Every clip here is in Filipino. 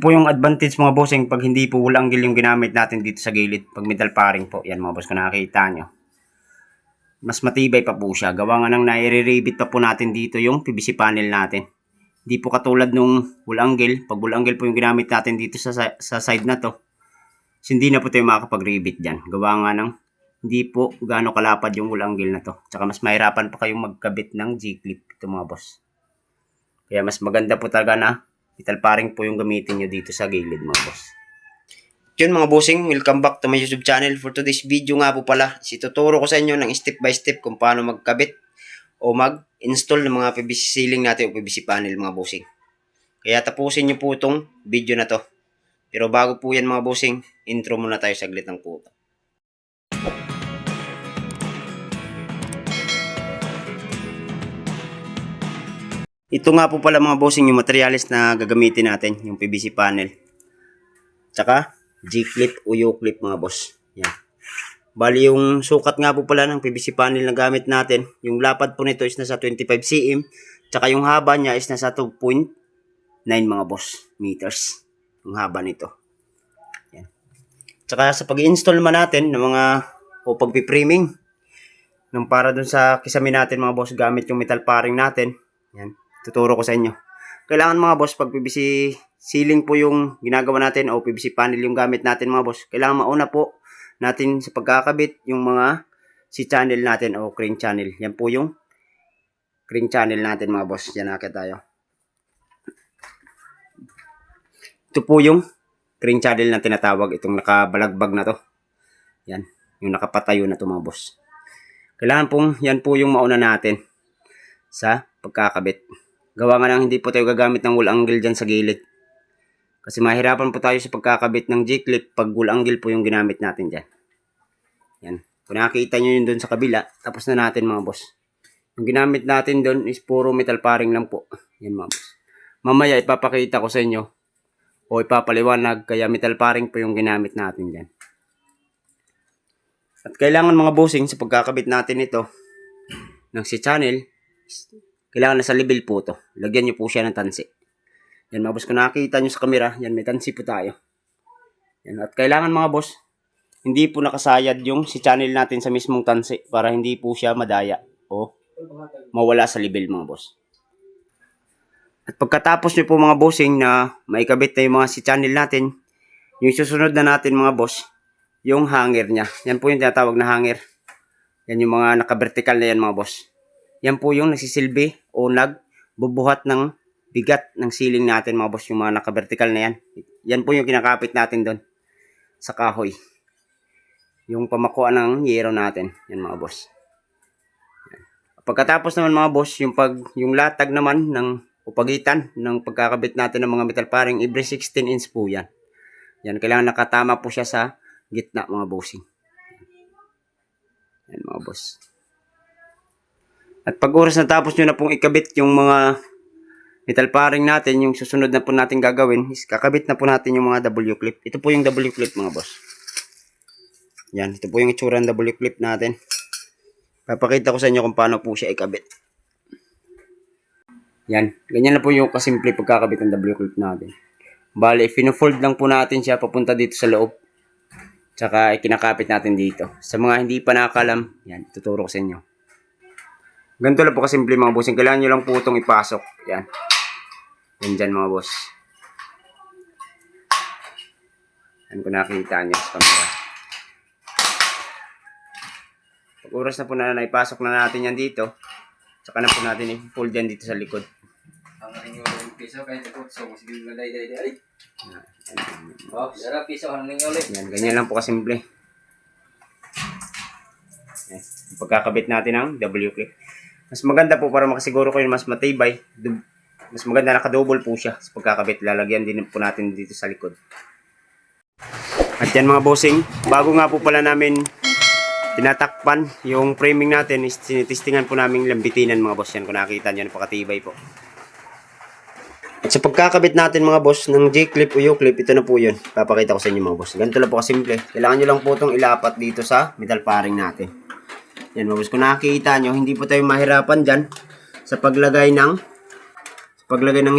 Po yung advantage mga bossing pag hindi po walang angle yung ginamit natin dito sa gilid. Pag metal paring po. Yan mga boss, kung nakikita nyo. Mas matibay pa po siya. Gawa nga nang nai-rebit pa po natin dito yung PVC panel natin. Hindi po katulad nung wool angle. Pag wool angle po yung ginamit natin dito sa side na to. Hindi na po tayo makakapag-rebit dyan. Gawa nga nang hindi po gaano kalapad yung wool angle na to. Tsaka mas mahirapan pa kayong magkabit ng G-clip. Ito mga boss. Kaya mas maganda po talaga na metal paring po yung gamitin nyo dito sa gilid mga boss. Yun mga bossing, welcome back to my YouTube channel. For today's video nga po pala, ituturo ko sa inyo ng step by step kung paano magkabit o mag-install ng mga PVC ceiling natin o PVC panel mga bossing. Kaya tapusin nyo po itong video na to. Pero bago po yan mga bossing, intro muna tayo saglit ng puto. Ito nga po pala mga bossing yung materials na gagamitin natin, yung PVC panel. Tsaka G-clip o U-clip mga boss. Yan. Bali yung sukat nga po pala ng PVC panel na gamit natin, yung lapad po nito is nasa 25 cm, tsaka yung haba niya is nasa 2.9 mga boss meters. Yung haba nito. Yan. Tsaka sa pag-i-install naman natin ng mga o pagpi-framing ng para dun sa kisame natin mga boss gamit yung metal paring natin. Yan. Tuturo ko sa inyo. Kailangan mga boss, pag PVC ceiling po yung ginagawa natin o PVC panel yung gamit natin mga boss, kailangan mauna po natin sa pagkakabit yung mga C-channel natin o crank channel. Yan po yung crank channel natin mga boss. Yan nakita tayo. Ito po yung crank channel na tinatawag. Itong nakabalagbag na to. Yan. Yung nakapatayo na to mga boss. Kailangan pong yan po yung mauna natin sa pagkakabit. Gawa nga nang hindi po tayo gagamit ng wool angle dyan sa gilid. Kasi mahirapan po tayo sa pagkakabit ng G-clip pag wool angle po yung ginamit natin dyan. Yan. Kung nakikita nyo yun doon sa kabila, tapos na natin mga boss. Yung ginamit natin doon is puro metal paring lang po. Yan mga boss. Mamaya ipapakita ko sa inyo o ipapaliwanag kaya metal paring po yung ginamit natin dyan. At kailangan mga bossing sa pagkakabit natin ito ng C-channel, kailangan nasa level po to. Lagyan nyo po siya ng tansi. Yan mga boss, kung nakikita nyo sa camera, yan may tansi po tayo. Yan. At kailangan mga boss, hindi po nakasayad yung si channel natin sa mismong tansi para hindi po siya madaya o mawala sa level mga boss. At pagkatapos nyo po mga bossing na maikabit na yung mga si channel natin, yung susunod na natin mga boss, yung hanger nya. Yan po yung tinatawag na hanger. Yan yung mga naka-vertical na yan mga boss. Yan po yung nagsisilbi o nagbubuhat ng bigat ng ceiling natin mga boss, yung mga naka-vertical na yan. Yan po yung kinakapit natin doon sa kahoy. Yung pamakuan ng yero natin. Yan mga boss. Pagkatapos naman mga boss, yung latag naman ng upagitan ng pagkakabit natin ng mga metal paring, every 16 inch po yan. Yan, kailangan nakatama po siya sa gitna mga bossing. Yan mga boss. At pag oras na tapos nyo na pong ikabit yung mga metal paring natin, yung susunod na po natin gagawin is kakabit na po natin yung mga W-clip. Ito po yung W-clip mga boss. Yan, ito po yung itsura ng W-clip natin. Papakita ko sa inyo kung paano po siya ikabit. Yan, ganyan na po yung kasimple pagkakabit ng W-clip natin. Bale, fino-fold lang po natin siya papunta dito sa loob. Tsaka ikinakapit natin dito. Sa mga hindi pa nakakalam, yan, tuturo ko sa inyo. Ganito lang po kasimple mga bossing. Kailangan nyo lang po itong ipasok. Yan. Yan dyan mga boss. Yan kung nakikita nyo sa camera. Pag oras na po na naipasok na natin yan dito, saka na po natin i-fold yan dito sa likod. Ang yung piso kahit ito. So, sige nga day. Oh, sarap piso. Ang ulit. Yan, ganyan lang po kasimple. Yan. Pagkakabit natin ng W-clip. Mas maganda po para makasiguro kayo mas matibay. Mas maganda naka-double po siya sa pagkakabit. Lalagyan din po natin dito sa likod. At yan mga bossing, bago nga po pala namin tinatakpan yung framing natin, is tinitestingan po namin lambitinan mga boss. Yan kung nakita nyo, napakatibay po. At sa pagkakabit natin mga boss ng J-clip o U-clip, ito na po yun. Papakita ko sa inyo mga boss. Ganito lang po kasimple. Kailangan nyo lang po itong ilapat dito sa metal paring natin. Yan mga boss, kung nakikita nyo, hindi po tayo mahirapan dyan sa paglagay ng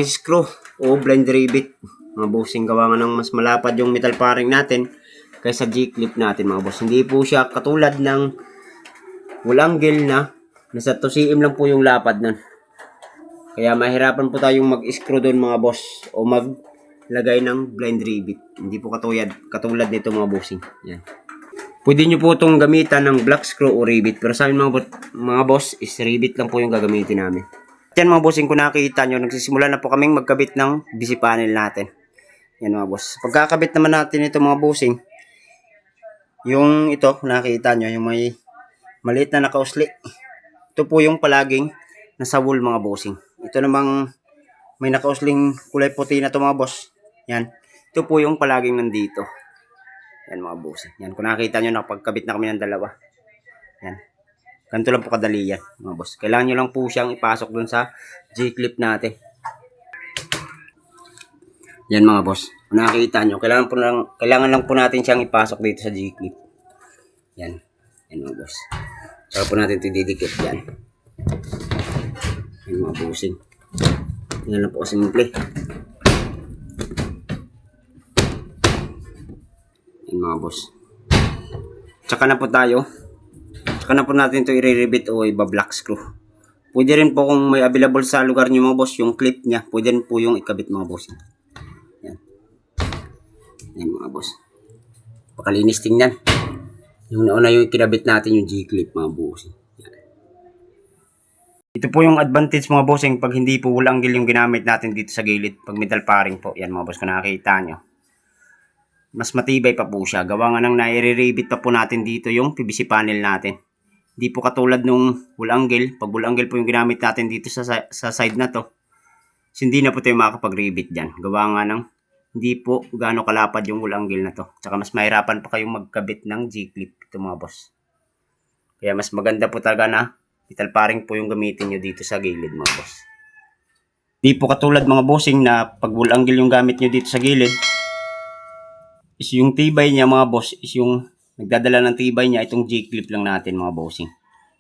screw o blind rivet. Mga bossing, gawa nga ng mas malapad yung metal paring natin kaysa G-clip natin mga boss. Hindi po siya katulad ng walang angle na nasa 2 cm lang po yung lapad nun. Kaya mahirapan po tayong mag-screw doon mga boss o maglagay ng blind rivet. Hindi po katulad nito mga bossing. Yan. Pwede nyo po itong gamitan ng black screw o rivet. Pero sa amin mga boss is rivet lang po yung gagamitin namin. Yan mga bossing, kung nakikita nyo, nagsisimula na po kaming magkabit ng DC panel natin. Yan mga boss. Pagkakabit naman natin ito mga bossing, yung ito, nakikita nyo, yung may maliit na nakausli. Ito po yung palaging nasa wool mga bossing. Ito namang may nakausling kulay puti na ito mga boss. Yan. Ito po yung palaging nandito. Yan mga bossing. Yan, kung nakikita nyo, nakapagkabit na kami ng dalawa. Yan. Ganito lang po kadali yan mga boss. Kailangan nyo lang po siyang ipasok dun sa G-clip natin. Yan mga boss. Kung nakikita nyo, kailangan lang po natin siyang ipasok dito sa G-clip. Yan. Yan mga boss. Saka po natin ito didikit. Yan. Yan mga bossing. Yan lang po simple. Yan mga boss. Tsaka na po natin ito i-rivet o iba-black screw. Pwede rin po kung may available sa lugar nyo mga boss, yung clip niya, pwede rin po yung ikabit mga boss. Yan. Yan mga boss. Pakalinis tingnan. Yung nauna yung kinabit natin yung G-clip mga boss. Yan. Ito po yung advantage mga bossing pag hindi po walang angle yung ginamit natin dito sa gilid. Pag metal paring po. Yan mga boss, kung nakikita nyo. Mas matibay pa po siya. Gawa nga ng nai-rivet pa po natin dito yung PVC panel natin. Hindi po katulad nung wool angle. Pag wool angle po yung ginamit natin dito sa side na to, hindi na po tayo makakapag-rivet dyan. Gawa nga ng hindi po gaano kalapad yung wool angle na to. Tsaka mas mahirapan pa kayong magkabit ng G-clip ito mga boss. Kaya mas maganda po talaga na metal paring po yung gamitin nyo dito sa gilid mga boss. Hindi po katulad mga bossing na pag wool angle yung gamit nyo dito sa gilid, is yung tibay niya mga boss, is yung nagdadala ng tibay niya, itong G-clip lang natin mga bossing.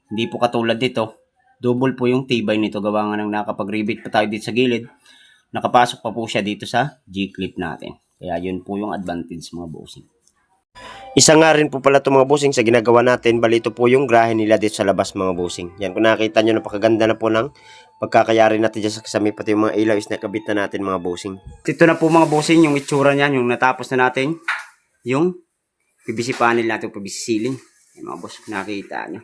Hindi po katulad dito, double po yung tibay nito. Gawa nga ng nakapag-rivet pa tayo dito sa gilid, nakapasok pa po siya dito sa G-clip natin. Kaya yun po yung advantage mga bossing. Isa nga rin po pala ito mga bossing sa ginagawa natin, bali ito po yung grahe nila dito sa labas mga bossing. Yan, kung nakita nyo, napakaganda na po ng pagkakayari natin dyan sa kasami, pati yung mga ilaw is nakabit na natin mga bossing. Ito na po mga bossing yung itsura niyan, yung natapos na natin yung PVC panel natin, PVC ceiling. Yan mga boss, nakita nyo.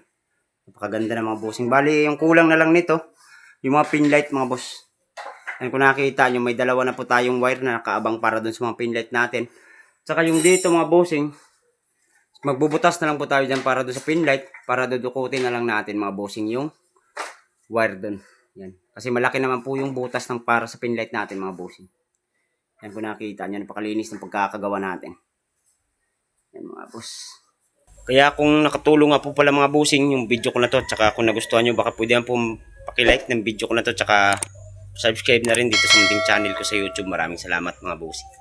Napakaganda na mga bossing. Bali, yung kulang na lang nito, yung mga pin light mga boss. Yan, kung nakita nyo, may dalawa na po tayong wire na nakaabang para dun sa mga pin light natin. Tsaka yung dito mga bossing, magbubutas na lang po tayo dyan para dun sa pin light, para dudukutin na lang natin mga bossing yung wire dun. Yan. Kasi malaki naman po yung butas ng para sa pin light natin mga bossing. Yan, kung nakita nyo, napakalinis ng pagkakagawa natin. Yan mga boss. Kaya kung nakatulong nga po pala mga bossing yung video ko na to, tsaka kung nagustuhan nyo, baka pwede yan po pakilike ng video ko na to, tsaka subscribe na rin dito sa munting channel ko sa YouTube. Maraming salamat mga bossing.